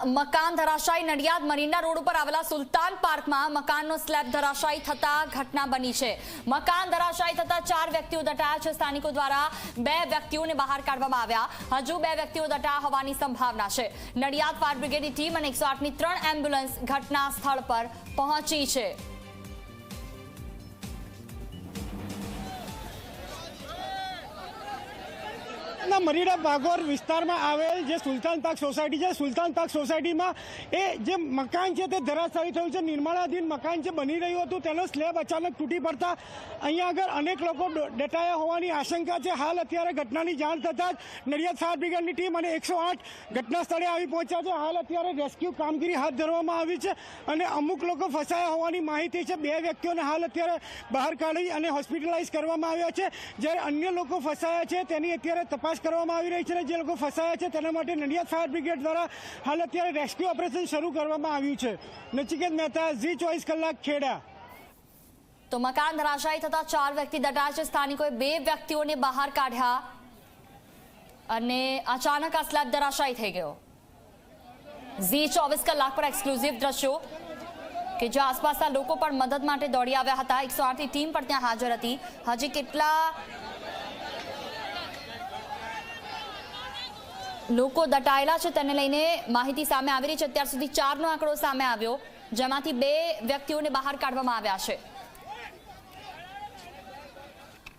મકાન ધરાશાયી નડિયાદ મરીના રોડ ઉપર આવેલા સુલતાન પાર્કમાં મકાનનો સ્લેબ ધરાશાયી થતા ઘટના બની છે। મકાન ધરાશાયી થતા 4 વ્યક્તિઓ દટાયા છે। સ્થાનિકો દ્વારા 2 વ્યક્તિઓને બહાર કાઢવામાં આવ્યા। હજુ 2 વ્યક્તિઓ દટાયા હોવાની સંભાવના છે। નડિયાદ ફાયર બ્રિગેડની ટીમ અને 108ની 3 એમ્બ્યુલન્સ ઘટના સ્થળ પર પહોંચી છે। મરીડા ભાગોર વિસ્તારમાં આવેલ જે સુલતાન પાર્ક સોસાયટી છે, સુલતાન પાર્ક સોસાયટીમાં એ જે મકાન છે તે ધરાશાયી થયું છે। નિર્માણાધીન મકાન જે બની રહ્યું હતું તેનો સ્લેબ અચાનક તૂટી પડતા અહીંયા આગળ અનેક લોકો દટાયા હોવાની આશંકા છે। હાલ અત્યારે ઘટનાની જાણ થતાં જ નડિયાદ ફાયર બ્રિગેડની ટીમ અને 108 ઘટના સ્થળે આવી પહોંચ્યા છે। હાલ અત્યારે રેસ્ક્યુ કામગીરી હાથ ધરવામાં આવી છે અને અમુક લોકો ફસાયા હોવાની માહિતી છે। 2 વ્યક્તિઓને હાલ અત્યારે બહાર કાઢી અને હોસ્પિટલાઇઝ કરવામાં આવ્યા છે, જ્યારે અન્ય લોકો ફસાયા છે તેની અત્યારે તપાસ કરવામાં આવી રહી છે। જે લોકો ફસાયા છે તેના માટે નડિયાદ ફાયર બ્રિગેડ દ્વારા હાલ અત્યારે રેસ્ક્યુ ઓપરેશન શરૂ કરવામાં આવ્યું છે। નચિકેત મહેતા, ઝી 24 કલાક, ખેડા। તો મકાન ધરાશાયી થતા 4 વ્યક્તિ દટાયા છે। સ્થાનિકોએ 2 વ્યક્તિઓને બહાર કાઢ્યા અને અચાનક આ સ્લેબ ધરાશાયી થઈ ગયો। ઝી 24 કલાક પર એક્સક્લુઝિવ દ્રશ્યો કે જ્યાં આસપાસના લોકો પણ મદદ માટે દોડી આવ્યા હતા। 108ની ટીમ પણ ત્યાં હાજર હતી। હજી કેટલા લોકો દટાયેલા છે તેને લઈને માહિતી સામે આવી રહી છે। અત્યાર સુધી 4નો આંકડો સામે આવ્યો, જેમાંથી 2 વ્યક્તિઓને બહાર કાઢવામાં આવ્યા છે।